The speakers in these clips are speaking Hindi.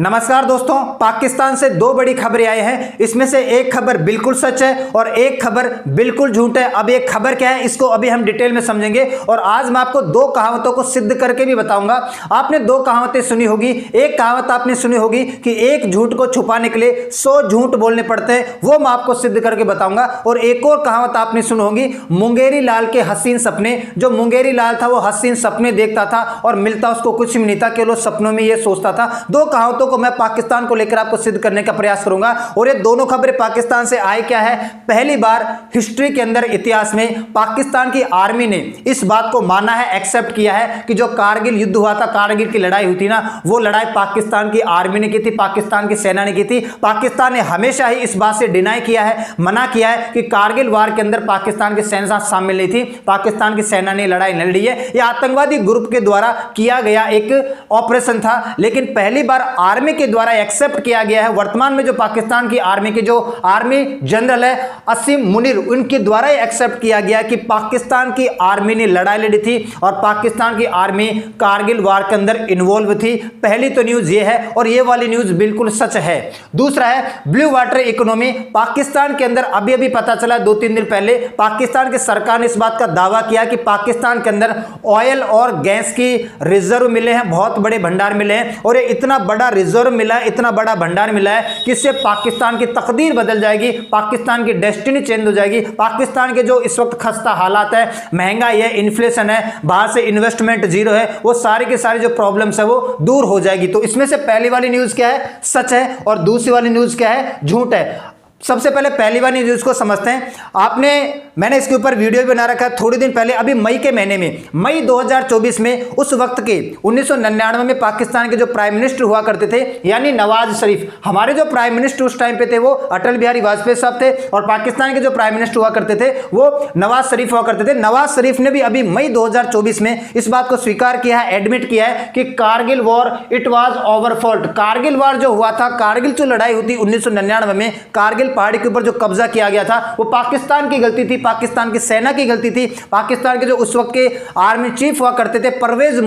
नमस्कार दोस्तों, पाकिस्तान से दो बड़ी खबरें आई हैं। इसमें से एक खबर बिल्कुल सच है और एक खबर बिल्कुल झूठ है। अब ये खबर क्या है इसको अभी हम डिटेल में समझेंगे और आज मैं आपको दो कहावतों को सिद्ध करके भी बताऊंगा। आपने दो कहावतें सुनी होगी। एक कहावत आपने सुनी होगी कि एक झूठ को छुपाने के लिए 100 झूठ बोलने पड़ते हैं, वो मैं आपको सिद्ध करके बताऊंगा। और एक और कहावत आपने सुनी होगी, मुंगेरी लाल के हसीन सपने। जो मुंगेरी लाल था वो हसीन सपने देखता था और मिलता उसको कुछ भी नहीं था, केवल सपनों में ये सोचता था। दो कहावतों को मैं पाकिस्तान को लेकर आपको सिद्ध करने का प्रयास करूंगा। और ये दोनों खबरें पाकिस्तान से आई क्या है, पहली बार हिस्ट्री के अंदर, इतिहास में पाकिस्तान की आर्मी ने इस बात को माना है, एक्सेप्ट किया है कि जो कारगिल युद्ध हुआ था, कारगिल की लड़ाई हुई थी ना, वो लड़ाई पाकिस्तान की आर्मी ने की थी, पाकिस्तान की सेना ने की थी। पाकिस्तान ने हमेशा ही इस बात से डिनाई किया है, मना किया है कि कारगिल वार के अंदर पाकिस्तान की सेना शामिल नहीं थी, पाकिस्तान की सेना ने लड़ाई लड़ ली है, यह आतंकवादी ग्रुप के द्वारा किया गया एक ऑपरेशन था। लेकिन पहली बार आर्मी के द्वारा एक्सेप्ट किया गया है। वर्तमान में जो पाकिस्तान की आर्मी के जो आर्मी जनरल है असीम मुनीर, उनके द्वारा एक्सेप्ट किया गया कि पाकिस्तान की आर्मी ने लड़ाई लड़ी थी और पाकिस्तान की आर्मी कारगिल वार के अंदर इन्वॉल्व थी। पहली तो न्यूज ये है और ये वाली न्यूज बिल्कुल सच है। दूसरा है ब्लू वाटर इकोनॉमी। पाकिस्तान के अंदर अभी अभी पता चला 2-3 दिन पहले, पाकिस्तान की सरकार ने इस बात का दावा किया कि पाकिस्तान के अंदर ऑयल और गैस की रिजर्व मिले हैं, बहुत बड़े भंडार मिले हैं। और ये इतना बड़ा रिजर्व मिला है, इतना बड़ा भंडार मिला है कि इससे पाकिस्तान की तकदीर बदल जाएगी, पाकिस्तान की डेस्टिनी चेंज हो जाएगी। पाकिस्तान के जो इस वक्त खस्ता हालात है, महंगाई है, इन्फ्लेशन है, बाहर से इन्वेस्टमेंट जीरो है, वो सारी के सारी जो प्रॉब्लम्स है वो दूर हो जाएगी। तो इसमें से पहली वाली न्यूज क्या है, सच है, और दूसरी वाली न्यूज क्या है, झूठ है। सबसे पहले पहली वाली न्यूज को समझते हैं। मैंने इसके ऊपर वीडियो भी बना रखा है थोड़ी दिन पहले, अभी मई के महीने में, मई 2024 में, उस वक्त के 1999 में पाकिस्तान के जो प्राइम मिनिस्टर हुआ करते थे, यानी नवाज शरीफ, हमारे जो प्राइम मिनिस्टर उस टाइम पे थे वो अटल बिहारी वाजपेयी साहब थे और पाकिस्तान के जो प्राइम मिनिस्टर हुआ करते थे वो नवाज शरीफ हुआ करते थे। नवाज शरीफ ने भी अभी मई 2024 में इस बात को स्वीकार किया है, एडमिट किया है कि Kargil war it was our fault. Kargil war जो हुआ था, कारगिल जो लड़ाई हुई थी 1999 में, कारगिल पहाड़ी के ऊपर जो कब्जा किया गया था, वो पाकिस्तान की गलती थी, पाकिस्तान की सेना की गलती थी। पाकिस्तान के जो उस वक्त के आर्मी चीफ हुआ करते थे परवेज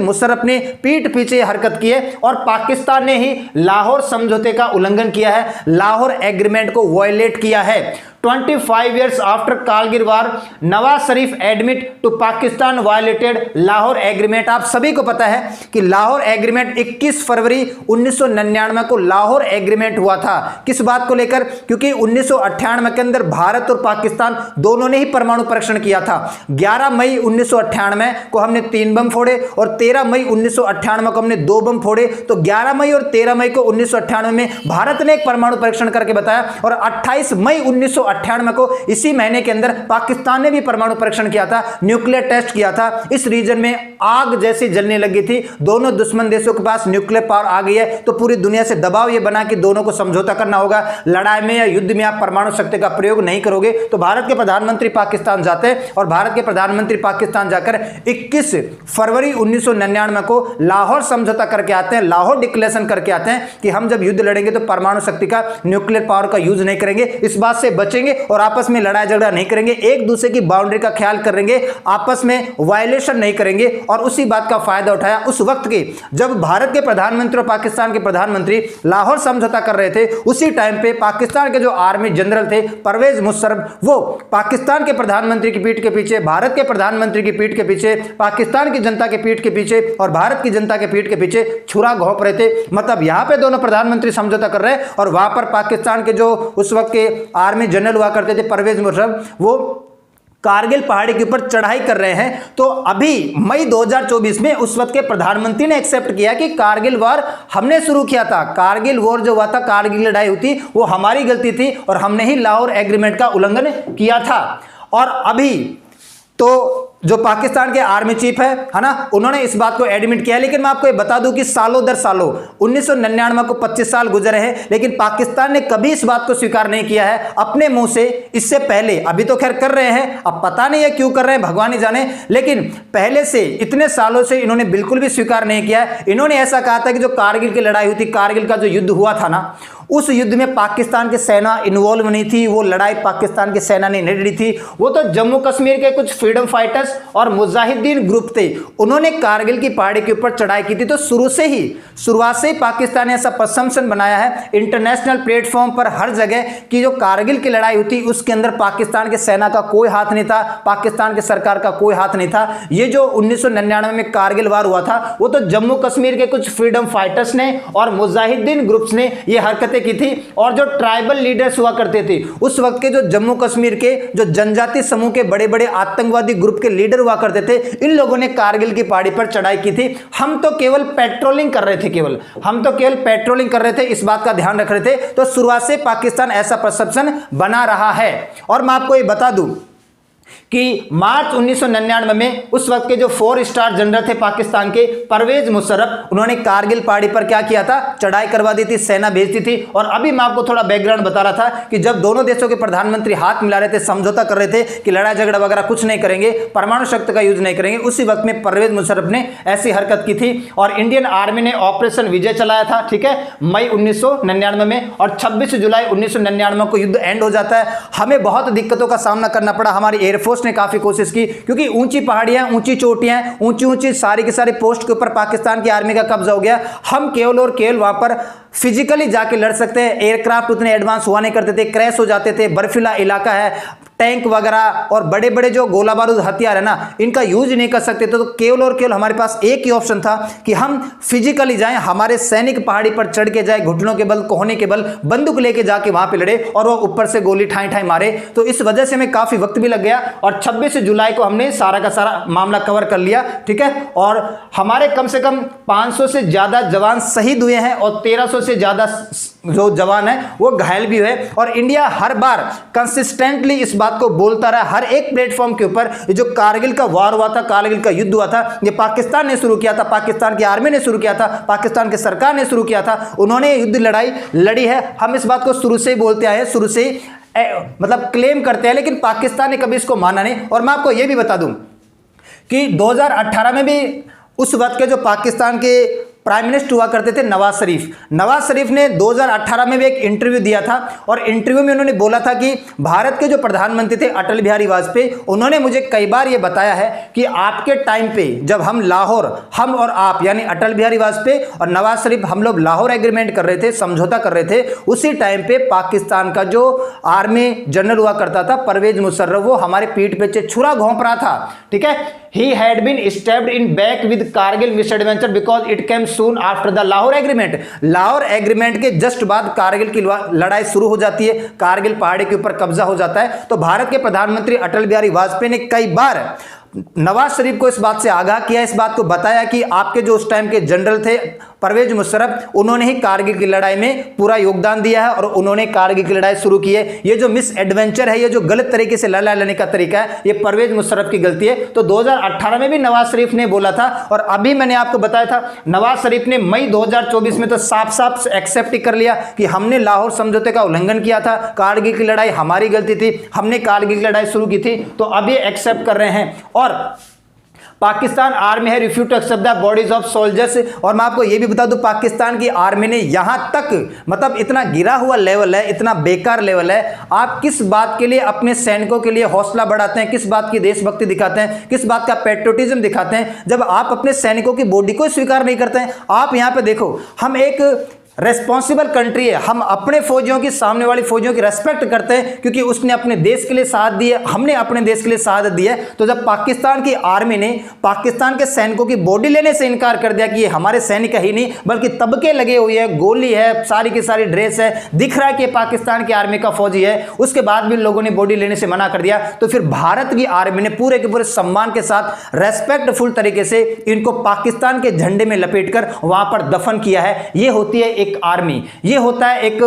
मुशर्रफ ने पीठ पीछे हरकत की है और पाकिस्तान ने ही लाहौर समझौते का उल्लंघन किया है, लाहौर एग्रीमेंट को वायलेट किया है। 25 years after Kargil war, Nawaz Sharif admit to Pakistan violated Lahore agreement. आप सभी को पता है कि लाहौर एग्रीमेंट 21 फरवरी 1999 को लाहौर एग्रीमेंट हुआ था। किस बात को लेकर? क्योंकि 1998 के अंदर भारत और पाकिस्तान दोनों ने ही परमाणु परीक्षण किया था। 11 मई 1998 को हमने 3 बम फोड़े और 13 मई 1998 को हमने 2 बम फोड़े। तो 11 मई और 13 मई को 1998 में भारत ने एक परमाणु परीक्षण करके बताया और 28 मई 1998 को इसी महीने के अंदर पाकिस्तान ने भी परमाणु परीक्षण किया था, न्यूक्लियर टेस्ट किया था। इस रीजन में आग जैसी जलने लगी थी। दोनों दुश्मन देशों के पास न्यूक्लियर पावर आ गई है, तो पूरी दुनिया से दबाव यह बना कि दोनों को समझौता करना होगा। लड़ाई में या युद्ध में आप परमाणु शक्ति का प्रयोग नहीं करोगे। तो भारत के प्रधानमंत्री पाकिस्तान जाते हैं और भारत के प्रधानमंत्री पाकिस्तान जाकर 21 फरवरी 1999 को लाहौर समझौता करके आते हैं, लाहौर डिक्लेरेशन करके आते हैं कि हम जब युद्ध लड़ेंगे तो परमाणु शक्ति का, न्यूक्लियर पावर का यूज नहीं करेंगे, इस बात से बचेंगे और आपस में लड़ाई झगड़ा नहीं करेंगे, एक दूसरे की बाउंड्री का ख्याल करेंगे, आपस में वायलेशन नहीं करेंगे। और उसी बात का फायदा उठाया उस वक्त के जब भारत के प्रधानमंत्री और पाकिस्तान के प्रधानमंत्री लाहौर समझौता कर रहे थे। उसी टाइम पे पाकिस्तान के जो आर्मी जनरल थे परवेज मुशर्रफ, वो पाकिस्तान के प्रधानमंत्री की पीठ के पीछे, भारत के प्रधानमंत्री की पीठ के पीछे, पाकिस्तान की जनता के पीठ के पीछे और भारत की जनता के पीठ के पीछे छुरा घोंप रहे थे। मतलब यहां पे दोनों प्रधानमंत्री समझौता कर रहे हैं और वहां पर पाकिस्तान के जो उस वक्त के आर्मी जनरल हुआ करते थे परवेज मुशर्रफ, वो कारगिल पहाड़ी के ऊपर चढ़ाई कर रहे हैं। तो अभी मई 2024 में उस वक्त के प्रधानमंत्री ने एक्सेप्ट किया कि कारगिल वार हमने शुरू किया था, कारगिल वॉर जो हुआ था, कारगिल लड़ाई हुई थी, वो हमारी गलती थी और हमने ही लाहौर एग्रीमेंट का उल्लंघन किया था। और अभी तो जो पाकिस्तान के आर्मी चीफ है ना, उन्होंने इस बात को एडमिट किया। लेकिन मैं आपको ये बता दूं कि सालों दर सालों 1999 को 25 साल गुजरे हैं, लेकिन पाकिस्तान ने कभी इस बात को स्वीकार नहीं किया है अपने मुंह से। इससे पहले, अभी तो खैर कर रहे हैं, अब पता नहीं है क्यों कर रहे हैं, भगवान ही जाने, लेकिन पहले से इतने सालों से इन्होंने बिल्कुल भी स्वीकार नहीं किया। इन्होंने ऐसा कहा था कि जो कारगिल की लड़ाई हुई थी, कारगिल का जो युद्ध हुआ था ना, उस युद्ध में पाकिस्तान की सेना इन्वॉल्व नहीं थी, वो लड़ाई पाकिस्तान की सेना ने नहीं लड़ी थी, वो तो जम्मू कश्मीर के कुछ फ्रीडम फाइटर्स फाइटर्स और मुजाहिदीन ग्रुप थे, उन्होंने कारगिल की पहाड़ी के ऊपर चढ़ाई की थी। तो शुरुआत से ही पाकिस्तान ने ऐसा परसेप्शन बनाया है इंटरनेशनल प्लेटफॉर्म पर हर जगह कि जो कारगिल की लड़ाई हुई उसके अंदर पाकिस्तान के सेना का कोई हाथ नहीं था, पाकिस्तान की सरकार का कोई हाथ नहीं था। ये जो 1999 में कारगिल वार हुआ था वो तो जम्मू कश्मीर के कुछ फ्रीडम फाइटर्स ने और मुजाहिदीन ग्रुप्स ने ये हरकतें की थी। और जो ट्राइबल लीडर्स हुआ करते थे उस वक्त के, जो जम्मू कश्मीर के जो जनजाति समूह के बड़े बड़े आतंकवादी ग्रुप के लीडर हुआ करते थे, इन लोगों ने कारगिल की पहाड़ी पर चढ़ाई की थी। हम तो केवल पेट्रोलिंग कर रहे थे, इस बात का ध्यान रख रहे थे। तो शुरुआत से पाकिस्तान ऐसा परसेप्शन बना रहा है। और मैं आपको ये बता दूं कि मार्च 1999 में उस वक्त के जो 4 स्टार जनरल थे पाकिस्तान के, परवेज मुशर्रफ, उन्होंने कारगिल पहाड़ी पर क्या किया था, चढ़ाई करवा दी थी, सेना भेजती थी। और अभी मैं आपको थोड़ा बैकग्राउंड बता रहा था कि जब दोनों देशों के प्रधानमंत्री हाथ मिला रहे थे, समझौता कर रहे थे कि लड़ाई झगड़ा वगैरह कुछ नहीं करेंगे, परमाणु शक्ति का यूज नहीं करेंगे, उसी वक्त में परवेज मुशर्रफ ने ऐसी हरकत की थी। और इंडियन आर्मी ने ऑपरेशन विजय चलाया था, ठीक है, मई 1999 में। और 26 जुलाई 1999 को युद्ध एंड हो जाता है। हमें बहुत दिक्कतों का सामना करना पड़ा, हमारी एयरफोर्स ने काफी कोशिश की, क्योंकि ऊंची पहाड़ियां, ऊंची चोटियां, ऊंची सारी की सारी पोस्ट के ऊपर पाकिस्तान की आर्मी का कब्जा हो गया। हम केवल और केवल वहां पर फिजिकली जाके लड़ सकते हैं, एयरक्राफ्ट उतने एडवांस हुआ नहीं करते थे, क्रैश हो जाते थे, बर्फीला इलाका है, टैंक वगैरह और बड़े बड़े जो गोला बारूद हथियार है ना, इनका यूज नहीं कर सकते थे। तो केवल और केवल हमारे पास एक ही ऑप्शन था कि हम फिजिकली जाएं, हमारे सैनिक पहाड़ी पर चढ़ के जाए, घुटनों के बल, कोहने के बल, बंदूक लेके जाके वहां पे लड़े और वो ऊपर से गोली ठाई ठाई मारे। तो इस वजह से हमें काफी वक्त भी लग गया। और 26 जुलाई को हमने सारा का सारा मामला कवर कर लिया, ठीक है। और हमारे कम से कम 500 से ज्यादा जवान शहीद हुए हैं और 1300 से ज्यादा जो जवान है वो घायल भी हुए। और इंडिया हर बार कंसिस्टेंटली इस बात को बोलता रहा, हर एक प्लेटफॉर्म के ऊपर, जो कारगिल का वार हुआ था, कारगिल का युद्ध हुआ था, ये पाकिस्तान ने शुरू किया था, पाकिस्तान की आर्मी ने शुरू किया था, पाकिस्तान की सरकार ने शुरू किया था, उन्होंने युद्ध लड़ाई लड़ी है। हम इस बात को शुरू से ही बोलते आए, शुरू से ही मतलब क्लेम करते हैं, लेकिन पाकिस्तान ने कभी इसको माना नहीं। और मैं आपको यह भी बता दूं कि 2018 में भी उस वक्त के जो पाकिस्तान के प्राइम मिनिस्टर हुआ करते थे नवाज शरीफ ने 2018 में भी एक इंटरव्यू दिया था। और इंटरव्यू में उन्होंने बोला था कि भारत के जो प्रधानमंत्री थे अटल बिहारी वाजपेयी, उन्होंने मुझे कई बार ये बताया है कि आपके टाइम पे जब हम लाहौर, हम और आप यानी अटल बिहारी वाजपेयी और नवाज शरीफ, हम लोग लाहौर एग्रीमेंट कर रहे थे, समझौता कर रहे थे, उसी टाइम पे पाकिस्तान का जो आर्मी जनरल हुआ करता था परवेज मुशर्रफ, वो हमारे पीठ पे छुरा घोंप रहा था, ठीक है। He had been stabbed in back with Kargil misadventure because it came soon after the Lahore Agreement. Lahore agreement के जस्ट बाद कारगिल की लड़ाई शुरू हो जाती है, कारगिल पहाड़ी के ऊपर कब्जा हो जाता है। तो भारत के प्रधानमंत्री अटल बिहारी वाजपेयी ने कई बार नवाज शरीफ को इस बात से आगाह किया, इस बात को बताया कि आपके जो उस टाइम के जनरल थे परवेज मुशर्रफ, उन्होंने ही कारगिल की लड़ाई में पूरा योगदान दिया है और उन्होंने कारगिल की लड़ाई शुरू की है। ये जो मिस एडवेंचर है, ये जो गलत तरीके से लड़ाई लड़ने का तरीका है, ये परवेज मुशर्रफ की गलती है। तो 2018 में भी नवाज शरीफ ने बोला था और अभी मैंने आपको बताया था, नवाज शरीफ ने मई 2024 में तो साफ साफ एक्सेप्ट ही कर लिया कि हमने लाहौर समझौते का उल्लंघन किया था, कारगिल की लड़ाई हमारी गलती थी, हमने कारगिल की लड़ाई शुरू की थी। तो अब ये एक्सेप्ट कर रहे हैं। और पाकिस्तान आर्मी है refuse to accept the bodies of soldiers. और मैं आपको यह भी बता दूं, पाकिस्तान की आर्मी ने यहां तक, मतलब इतना गिरा हुआ लेवल है, इतना बेकार लेवल है, आप किस बात के लिए अपने सैनिकों के लिए हौसला बढ़ाते हैं, किस बात की देशभक्ति दिखाते हैं, किस बात का पेट्रोटिज्म दिखाते हैं, जब आप अपने सैनिकों की बॉडी को स्वीकार नहीं करते हैं। आप यहां पे देखो, हम एक रेस्पॉन्सिबल कंट्री है, हम अपने फौजियों की, सामने वाली फौजियों की रेस्पेक्ट करते हैं क्योंकि उसने अपने देश के लिए साथ दी है, हमने अपने देश के लिए साथ दी है। तो जब पाकिस्तान की आर्मी ने पाकिस्तान के सैनिकों की बॉडी लेने से इनकार कर दिया कि ये हमारे सैनिक ही नहीं बल्कि तबके लगे हुए हैं, गोली है, सारी की सारी ड्रेस है, दिख रहा है कि पाकिस्तान की आर्मी का फौजी है, उसके बाद भी लोगों ने बॉडी लेने से मना कर दिया, तो फिर भारत की आर्मी ने पूरे के पूरे सम्मान के साथ रेस्पेक्टफुल तरीके से इनको पाकिस्तान के झंडे में लपेटकर वहां पर दफन किया है। यह होती है एक आर्मी, ये होता है एक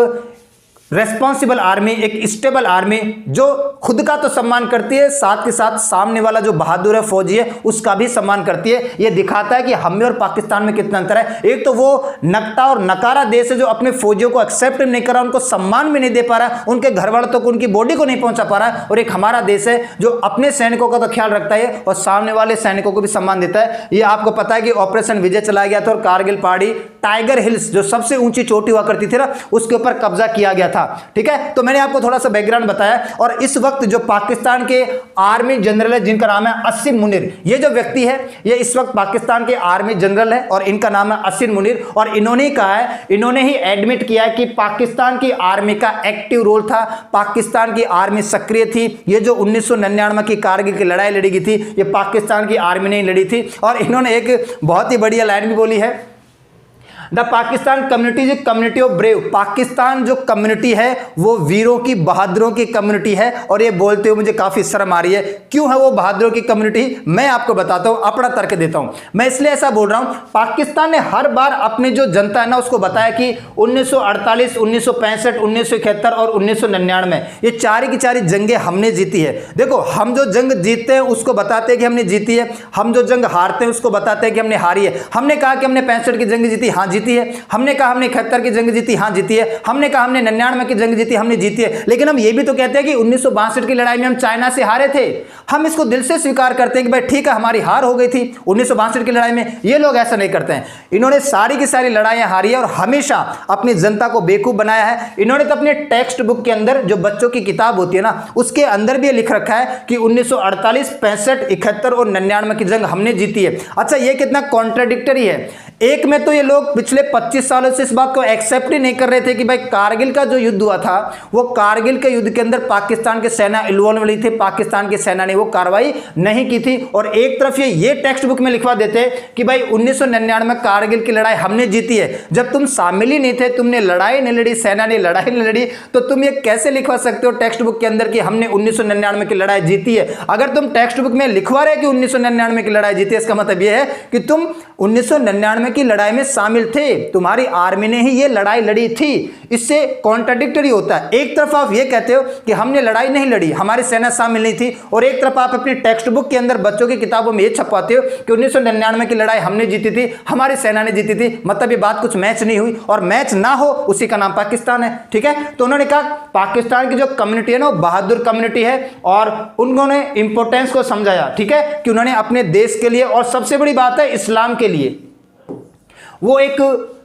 रेस्पॉन्सिबल आर्मी, एक स्टेबल आर्मी जो खुद का तो सम्मान करती है, साथ के साथ सामने वाला जो बहादुर है फौजी है उसका भी सम्मान करती है। यह दिखाता है कि हम में और पाकिस्तान में कितना अंतर है। एक तो वो नकटा और नकारा देश है जो अपने फौजियों को एक्सेप्ट नहीं कर रहा, उनको सम्मान भी नहीं दे पा रहा, उनके घर वालों तक उनकी बॉडी को नहीं पहुंचा पा रहा, और एक हमारा देश है जो अपने सैनिकों का तो ख्याल रखता है और सामने वाले सैनिकों को भी सम्मान देता है। यह आपको पता है कि ऑपरेशन विजय चलाया गया था और कारगिल पहाड़ी, टाइगर हिल्स जो सबसे ऊंची चोटी हुआ करती थी ना, उसके ऊपर कब्जा किया गया था। था। ठीक है, तो मैंने आपको थोड़ा सा बैकग्राउंड बताया। और इस वक्त जो पाकिस्तान के आर्मी जनरल है जिनका नाम है असिम मुनीर, ये जो व्यक्ति है ये इस वक्त पाकिस्तान के आर्मी जनरल है और इनका नाम है असिम मुनीर। और इन्होंने कहा है, इन्होंने ही एडमिट किया है कि पाकिस्तान की आर्मी का एक्टिव रोल था, पाकिस्तान की आर्मी सक्रिय थी। ये जो 1999 की कारगिल की लड़ाई लड़ी गई थी ये पाकिस्तान की आर्मी ने लड़ी थी। और इन्होंने एक बहुत ही बढ़िया लाइन भी बोली है, the Pakistan community is community of brave. Pakistan जो कम्युनिटी है वो वीरों की, बहादुरों की कम्युनिटी है। और ये बोलते हुए मुझे काफी शर्म आ रही है। क्यों है वो बहादुरों की कम्युनिटी, मैं आपको बताता हूं, अपना तर्क देता हूं। मैं इसलिए ऐसा बोल रहा हूं, पाकिस्तान ने हर बार अपने जो जनता है ना उसको बताया कि 1948, 1965, 1971 और 1999 ये चार की चार जंगें हमने जीती है। देखो, हम जो जंग जीतते हैं उसको बताते हैं कि हमने जीती है, हम जो जंग हारते हैं उसको बताते हैं कि हमने हारी है। हमने कहा कि हमने 65 की जंग जीती, हाँ जीती है। हमने कहा हमने 71 की जंग जीती, हाँ जीती है। हमने कहा हमने 99 की जंग जीती, हमने जीती है। लेकिन हम ये भी तो कहते हैं कि 1962 की लड़ाई में हम चाइना से हारे थे। हम इसको दिल से स्वीकार करते हैं कि भाई ठीक है हमारी हार हो गई थी 1962 की लड़ाई में। ये लोग ऐसा नहीं करते हैं। इन्होंने सारी की सारी लड़ाइयां हारी है और हमेशा अपनी जनता को बेवकूफ बनाया है। इन्होंने तो अपने टेक्स्ट बुक के अंदर, जो बच्चों की किताब होती है ना, उसके अंदर भी लिख रखा है कि 1948, 65, 71 और 99 की जंग हमने जीती है। अच्छा, ये कितना कॉन्ट्राडिक्टरी है। एक में तो ये लोग पिछले 25 सालों से इस बात को एक्सेप्ट ही नहीं कर रहे थे कि भाई कारगिल का जो युद्ध हुआ था वो कारगिल के युद्ध के अंदर पाकिस्तान की सेना इन्वॉल्व हुई थी, पाकिस्तान की सेना ने वो कार्रवाई नहीं की थी। और एक तरफ ये टेक्स्ट बुक में लिखवा देते कि भाई 1999 में कारगिल की लड़ाई हमने जीती है। जब तुम शामिल ही नहीं थे, तुमने लड़ाई नहीं लड़ी, सेना ने लड़ाई नहीं लड़ी, तो तुम ये कैसे लिखवा सकते हो टेक्स्ट बुक के अंदर कि हमने 1999 की लड़ाई जीती है। अगर तुम टेक्स्ट बुक में लिखवा रहे कि 1999 की लड़ाई जीती है, इसका मतलब यह है कि तुम 1999 की लड़ाई में शामिल थे, तुम्हारी आर्मी ने ही ये लड़ाई लड़ी थी। इससे कॉन्ट्राडिक्टरी होता है। एक तरफ आप ये कहते हो कि हमने लड़ाई नहीं लड़ी, हमारी सेना शामिल नहीं थी, और एक तरफ आप अपनी टेक्स्ट बुक के अंदर बच्चों की किताबों में ये छपवाते हो कि 1999 की लड़ाई हमने जीती थी, हमारी सेना ने जीती थी। मतलब ये बात कुछ मैच नहीं हुई, और मैच ना हो उसी का नाम पाकिस्तान है। ठीक है, तो उन्होंने कहा पाकिस्तान की जो कम्युनिटी है ना वो बहादुर कम्युनिटी है, और उन्होंने इंपोर्टेंस को समझाया। ठीक है, कि उन्होंने अपने देश के लिए, और सबसे बड़ी बात है इस्लाम के लिए, वो एक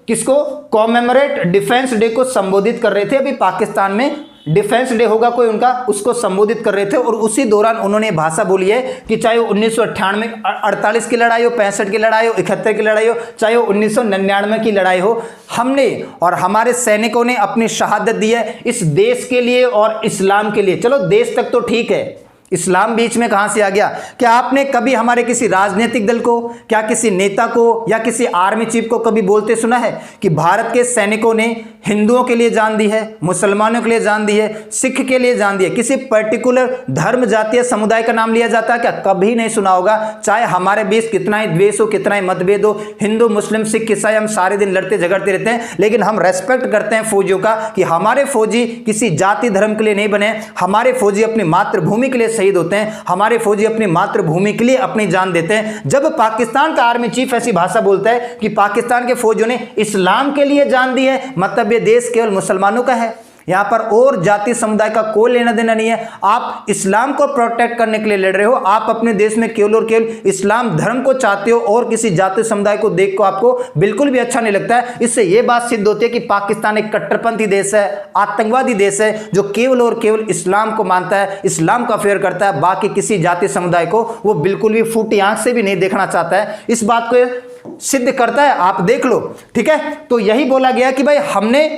किसको, कॉमेमोरेट डिफेंस डे को संबोधित कर रहे थे। अभी पाकिस्तान में डिफेंस डे होगा कोई उनका, उसको संबोधित कर रहे थे। और उसी दौरान उन्होंने भाषा बोली है कि चाहे वो 1998 48 की लड़ाई हो, 65 की लड़ाई हो, 71 की लड़ाई हो, चाहे वो 1999 की लड़ाई हो, हमने और हमारे सैनिकों ने अपनी शहादत दी है इस देश के लिए और इस्लाम के लिए। चलो देश तक तो ठीक है, इस्लाम बीच में कहां से आ गया। क्या आपने कभी हमारे किसी राजनीतिक दल को, क्या किसी नेता को या किसी आर्मी चीफ को कभी बोलते सुना है कि भारत के सैनिकों ने हिंदुओं के लिए जान दी है, मुसलमानों के लिए जान दी है, सिख के लिए जान दी है? किसी पर्टिकुलर धर्म, जातीय समुदाय का नाम लिया जाता है क्या? कभी नहीं सुना होगा। चाहे हमारे बीच कितना ही द्वेष हो, कितना ही मतभेद हो, हिंदू मुस्लिम सिख ईसाई हम सारे दिन लड़ते झगड़ते रहते हैं, लेकिन हम रेस्पेक्ट करते हैं फौजियों का कि हमारे फौजी किसी जाति धर्म के लिए नहीं बने, हमारे फौजी अपनी मातृभूमि के लिए शहीद होते हैं, हमारे फौजी अपनी मातृभूमि के लिए अपनी जान देते हैं। जब पाकिस्तान का आर्मी चीफ ऐसी भाषा बोलता है कि पाकिस्तान के फौजियों ने इस्लाम के लिए जान दी है, मतलब ये देश केवल मुसलमानों का है, यहां पर और जाति समुदाय का कोई लेना देना नहीं है। आप इस्लाम को प्रोटेक्ट करने के लिए लड़ रहे हो, आप अपने देश में केवल और केवल इस्लाम धर्म को चाहते हो, और किसी जाति समुदाय को देख को आपको बिल्कुल भी अच्छा नहीं लगता है। इससे यह बात सिद्ध होती है कि पाकिस्तान एक कट्टरपंथी देश है, आतंकवादी देश है, जो केवल और केवल इस्लाम को मानता है, इस्लाम का फेयर करता है, बाकी किसी जाति समुदाय को वो बिल्कुल भी फूटी आंख से भी नहीं देखना चाहता है। इस बात को सिद्ध करता है, आप देख लो। ठीक है, तो यही बोला गया कि भाई हमने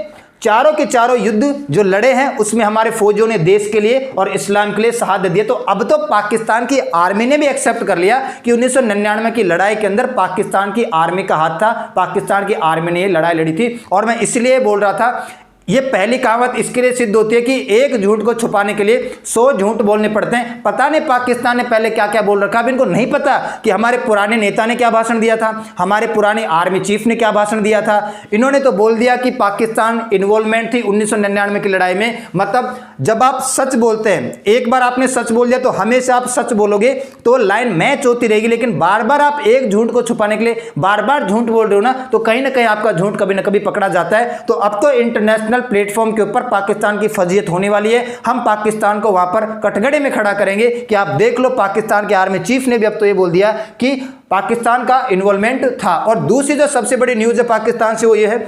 चारों के चारों युद्ध जो लड़े हैं उसमें हमारे फौजियों ने देश के लिए और इस्लाम के लिए शहादत दी। तो अब तो पाकिस्तान की आर्मी ने भी एक्सेप्ट कर लिया कि 1999 की लड़ाई के अंदर पाकिस्तान की आर्मी का हाथ था, पाकिस्तान की आर्मी ने ये लड़ाई लड़ी थी। और मैं इसलिए बोल रहा था, ये पहली कहावत इसके लिए सिद्ध होती है कि एक झूठ को छुपाने के लिए 100 झूठ बोलने पड़ते हैं। पता नहीं पाकिस्तान ने पहले क्या क्या बोल रखा, अब इनको नहीं पता कि हमारे पुराने नेता ने क्या भाषण दिया था, हमारे पुराने आर्मी चीफ ने क्या भाषण दिया था। इन्होंने तो बोल दिया कि पाकिस्तान इन्वॉल्वमेंट थी 1999 की लड़ाई में। मतलब जब आप सच बोलते हैं, एक बार आपने सच बोल दिया तो हमेशा आप सच बोलोगे तो लाइन मैच होती रहेगी, लेकिन बार बार आप एक झूठ को छुपाने के लिए बार बार झूठ बोल रहे हो ना, तो कहीं ना कहीं आपका झूठ कभी ना कभी पकड़ा जाता है। तो अब तो इंटरनेशनल प्लेटफॉर्म के ऊपर पाकिस्तान की फजीयत होने वाली है। हम पाकिस्तान को वहां पर कटघरे में खड़ा करेंगे कि आप देख लो, पाकिस्तान के आर्मी चीफ ने भी अब तो ये बोल दिया कि पाकिस्तान का इन्वॉल्वमेंट था। और दूसरी जो सबसे बड़ी न्यूज है पाकिस्तान से वो ये है,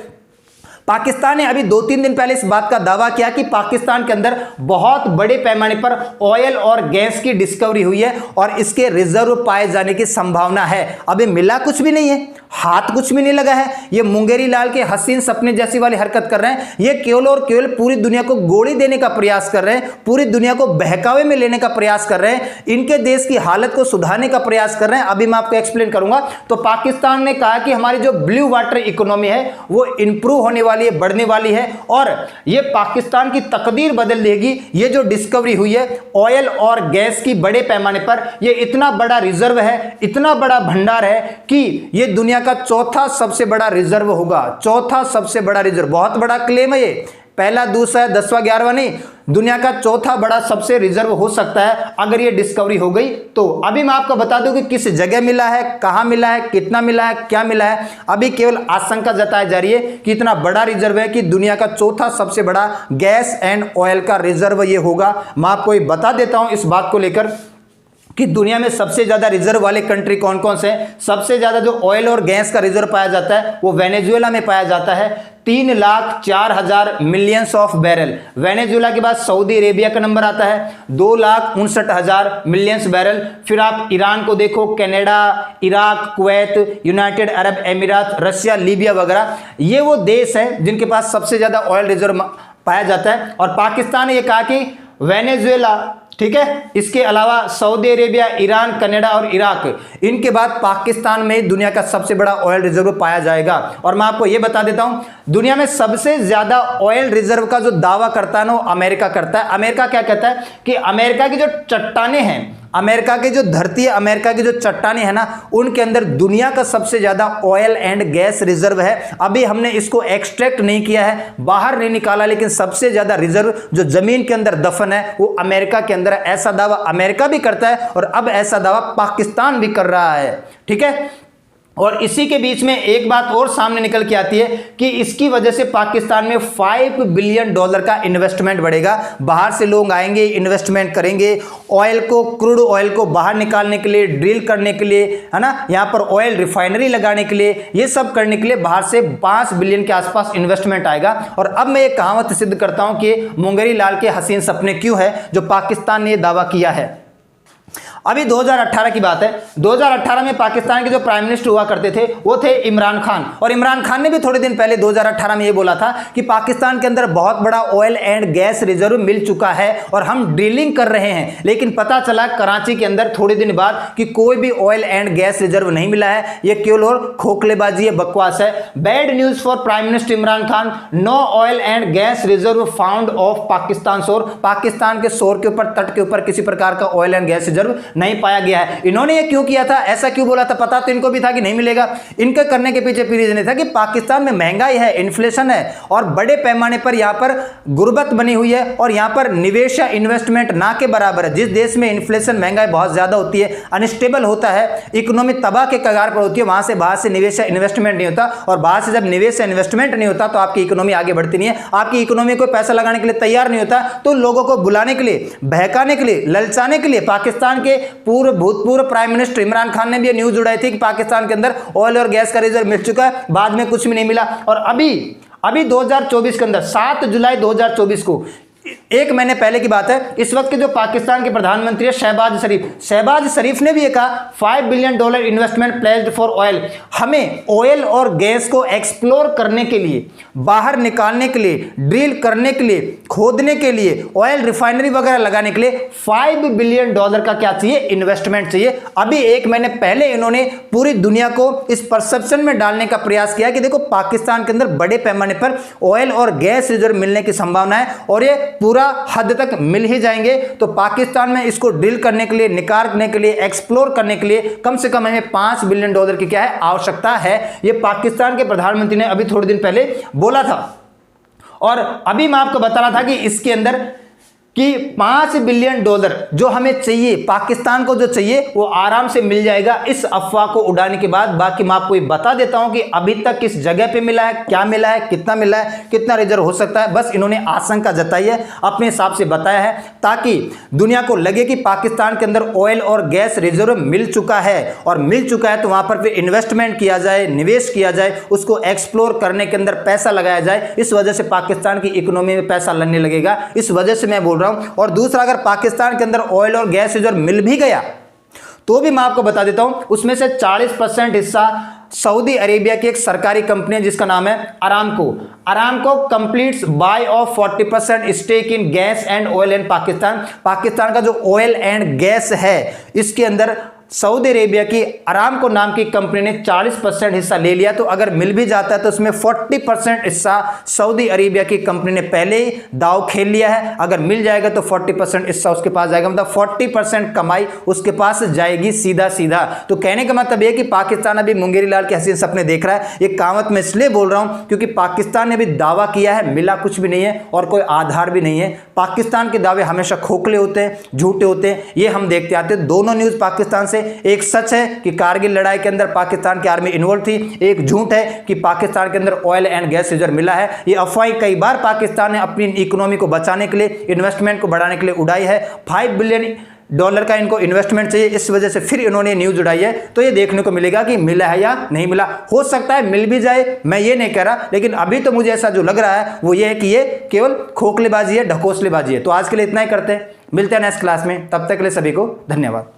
पाकिस्तान ने अभी 2-3 दिन पहले इस बात का दावा किया कि पाकिस्तान के अंदर बहुत बड़े पैमाने पर ऑयल और गैस की डिस्कवरी हुई है और इसके रिजर्व पाए जाने की संभावना है। अभी मिला कुछ भी नहीं है, हाथ कुछ भी नहीं लगा है। ये मुंगेरी लाल के हसीन सपने जैसी वाली हरकत कर रहे हैं। ये केवल और केवल पूरी दुनिया को गोली देने का प्रयास कर रहे हैं, पूरी दुनिया को बहकावे में लेने का प्रयास कर रहे हैं, इनके देश की हालत को सुधारने का प्रयास कर रहे हैं। अभी मैं आपको एक्सप्लेन करूंगा। तो पाकिस्तान ने कहा कि हमारी जो ब्लू वाटर इकोनॉमी है वो इंप्रूव होने वाली है, बढ़ने वाली है और ये पाकिस्तान की तकदीर बदल देगी। ये जो डिस्कवरी हुई है ऑयल और गैस की बड़े पैमाने पर, ये इतना बड़ा रिजर्व है, इतना बड़ा भंडार है कि ये दुनिया का चौथा सबसे बड़ा रिजर्व होगा। चौथा सबसे बड़ा रिजर्व, बहुत बड़ा क्लेम है ये। पहला, दूसरा, 10वां, 11वां नहीं, दुनिया का चौथा बड़ा सबसे रिजर्व हो सकता है अगर ये डिस्कवरी हो गई तो। अभी मैं आपको बता दूं कि किस जगह मिला है, कहां मिला है, कितना मिला है, क्या मिला है। अभी केवल आशंका जताई जा रही है कि इतना बड़ा रिजर्व है कि दुनिया का चौथा सबसे बड़ा गैस एंड ऑयल का रिजर्व ये होगा। मैं आपको ये बता देता हूं इस बात को लेकर कि दुनिया में सबसे ज्यादा रिजर्व वाले कंट्री कौन कौन से हैं। सबसे ज्यादा जो ऑयल और गैस का रिजर्व पाया जाता है वो वेनेजुएला में पाया जाता है, 3,04,000 मिलियंस ऑफ बैरल। वेनेजुएला के बाद सऊदी अरेबिया का नंबर आता है 2,59,000 मिलियंस बैरल। फिर आप ईरान को देखो, Canada, Iraq, Kuwait, United Arab अमीरात, रशिया, लीबिया वगैरह, ये वो देश है जिनके पास सबसे ज्यादा ऑयल रिजर्व पाया जाता है। और पाकिस्तान ने यह कहा कि वेनेजुएला, ठीक है, इसके अलावा सऊदी अरेबिया, ईरान, कनाडा और इराक, इनके बाद पाकिस्तान में दुनिया का सबसे बड़ा ऑयल रिजर्व पाया जाएगा। और मैं आपको यह बता देता हूं, दुनिया में सबसे ज्यादा ऑयल रिजर्व का जो दावा करता है ना वो अमेरिका करता है। अमेरिका क्या कहता है कि अमेरिका की जो चट्टानें हैं, अमेरिका की जो धरती है, अमेरिका की जो चट्टानें हैं ना, उनके अंदर दुनिया का सबसे ज्यादा ऑयल एंड गैस रिजर्व है। अभी हमने इसको एक्सट्रैक्ट नहीं किया है, बाहर नहीं निकाला, लेकिन सबसे ज्यादा रिजर्व जो जमीन के अंदर दफन है वो अमेरिका के अंदर है। ऐसा दावा अमेरिका भी करता है और अब ऐसा दावा पाकिस्तान भी कर रहा है, ठीक है। और इसी के बीच में एक बात और सामने निकल के आती है कि इसकी वजह से पाकिस्तान में $5 बिलियन का इन्वेस्टमेंट बढ़ेगा। बाहर से लोग आएंगे, इन्वेस्टमेंट करेंगे, ऑयल को, क्रूड ऑयल को बाहर निकालने के लिए, ड्रिल करने के लिए, है ना, यहां पर ऑयल रिफाइनरी लगाने के लिए, ये सब करने के लिए बाहर से 5 बिलियन के आसपास इन्वेस्टमेंट आएगा। और अब मैं एक कहावत सिद्ध करता हूं कि मुंगेरी लाल के हसीन सपने क्यों है, जो पाकिस्तान ने दावा किया है। अभी 2018 की बात है। 2018 में पाकिस्तान के जो प्राइम मिनिस्टर हुआ करते थे वो थे इमरान खान। और इमरान खान ने भी थोड़े दिन पहले 2018 में ये बोला था कि पाकिस्तान के अंदर बहुत बड़ा ऑयल एंड गैस रिजर्व मिल चुका है और हम ड्रिलिंग कर रहे हैं। लेकिन पता चला कराची के अंदर थोड़े दिन बाद कि कोई भी ऑयल एंड गैस रिजर्व नहीं मिला है। ये केवल और खोखलेबाजी है, बकवास है। Bad news for prime minister Imran Khan, no oil and gas reserve found off Pakistan shore. Pakistan के शोर के ऊपर, तट के ऊपर किसी प्रकार का ऑयल एंड गैस रिजर्व नहीं पाया गया है। इन्होंने ये क्यों किया था, ऐसा क्यों बोला था, पता तो इनको भी था कि नहीं मिलेगा। इनके करने के पीछे रीजन था कि पाकिस्तान में महंगाई है, इन्फ्लेशन है और बड़े पैमाने पर यहां पर गुर्बत बनी हुई है और यहां पर निवेश या इन्वेस्टमेंट ना के बराबर है। जिस देश में इन्फ्लेशन, महंगाई बहुत ज्यादा होती है, अनस्टेबल होता है, इकोनॉमी तबाह के कगार पर होती है, वहां से बाहर से निवेश या इन्वेस्टमेंट नहीं होता। और बाहर से जब निवेश या इन्वेस्टमेंट नहीं होता तो आपकी इकोनॉमी आगे बढ़ती नहीं है। आपकी इकोनॉमी को पैसा लगाने के लिए तैयार नहीं होता तो लोगों को बुलाने के लिए, बहकाने के लिए, ललचाने के लिए पाकिस्तान के भूतपूर्व प्राइम मिनिस्टर इमरान खान ने भी ये न्यूज उड़ाई थी कि पाकिस्तान के अंदर ऑयल और गैस का रिजर्व मिल चुका है, बाद में कुछ भी नहीं मिला। और अभी 2024 के अंदर 7 जुलाई 2024 को, एक महीने पहले की बात है, इस वक्त के जो पाकिस्तान के प्रधानमंत्री है शहबाज शरीफ ने भी ये कहा $5 billion investment pledged for oil. हमें ऑयल और गैस को एक्सप्लोर करने के लिए, बाहर निकालने के लिए, ड्रिल करने के लिए, खोदने के लिए, ऑयल रिफाइनरी वगैरह लगाने के लिए $5 बिलियन का क्या चाहिए, इन्वेस्टमेंट चाहिए। अभी एक महीने पहले इन्होंने पूरी दुनिया को इस परसेप्शन में डालने का प्रयास किया कि देखो पाकिस्तान के अंदर बड़े पैमाने पर ऑयल और गैस रिजर्व मिलने की संभावना है और ये पूरा हद तक मिल ही जाएंगे। तो पाकिस्तान में इसको ड्रिल करने के लिए, निकालने के लिए, एक्सप्लोर करने के लिए कम से कम हमें $5 बिलियन की क्या है, आवश्यकता है। यह पाकिस्तान के प्रधानमंत्री ने अभी थोड़े दिन पहले बोला था। और अभी मैं आपको बता रहा था कि इसके अंदर कि $5 बिलियन जो हमें चाहिए, पाकिस्तान को जो चाहिए वो आराम से मिल जाएगा इस अफवाह को उड़ाने के बाद। बाकी मैं आपको ये बता देता हूं कि अभी तक किस जगह पे मिला है, क्या मिला है, कितना मिला है, कितना रिजर्व हो सकता है, बस इन्होंने आशंका जताई है, अपने हिसाब से बताया है, ताकि दुनिया को लगे कि पाकिस्तान के अंदर ऑयल और गैस रिजर्व मिल चुका है, और मिल चुका है तो वहां पर फिर इन्वेस्टमेंट किया जाए, निवेश किया जाए, उसको एक्सप्लोर करने के अंदर पैसा लगाया जाए। इस वजह से पाकिस्तान की इकोनॉमी में पैसा लगने लगेगा, इस वजह से मैं बोल रहा हूं। और दूसरा, अगर पाकिस्तान के अंदर ऑयल और गैस रिजर्व मिल भी गया तो भी मैं आपको बता देता हूं, उसमें से 40% हिस्सा सऊदी अरेबिया की एक सरकारी कंपनी है जिसका नाम है Aramco. Aramco completes buy of 40% stake in gas and oil in Pakistan. Pakistan का जो ऑयल एंड गैस है इसके अंदर सऊदी अरेबिया की अरामको नाम की कंपनी ने 40% हिस्सा ले लिया। तो अगर मिल भी जाता है तो उसमें 40% हिस्सा सऊदी अरेबिया की कंपनी ने पहले ही दाव खेल लिया है। अगर मिल जाएगा तो 40% हिस्सा उसके पास जाएगा, मतलब 40% कमाई उसके पास जाएगी सीधा सीधा। तो कहने का मतलब यह कि पाकिस्तान अभी मुंगेरी लाल के हसीन सपने देख रहा है। ये कहावत मैं इसलिए बोल रहा हूं क्योंकि पाकिस्तान ने भी दावा किया है, मिला कुछ भी नहीं है और कोई आधार भी नहीं है। पाकिस्तान के दावे हमेशा खोखले होते हैं, झूठे होते हैं, ये हम देखते आते हैं। दोनों न्यूज पाकिस्तान से, एक सच है कि कारगिल लड़ाई के अंदर पाकिस्तान की आर्मी इन्वॉल्व थी, एक झूठ है कि पाकिस्तान के अंदर ऑयल एंड गैस रिजर्व मिला है। ये अफवाह कई बार पाकिस्तान ने अपनी इकोनॉमी को बचाने के लिए, इन्वेस्टमेंट को बढ़ाने के लिए उड़ाई है। $5 बिलियन का इनको इन्वेस्टमेंट चाहिए, इस वजह से फिर इन्होंने न्यूज उड़ाई है। तो ये देखने को मिलेगा कि मिला है या नहीं मिला। हो सकता है मिल भी जाए, मैं ये नहीं कह रहा, लेकिन अभी तो मुझे ऐसा जो लग रहा है वो ये है कि ये केवल खोखलेबाजी है, ढकोसलेबाजी है। तो आज के लिए इतना ही करते हैं, मिलते हैं नेक्स्ट क्लास में, तब तक के लिए सभी को धन्यवाद।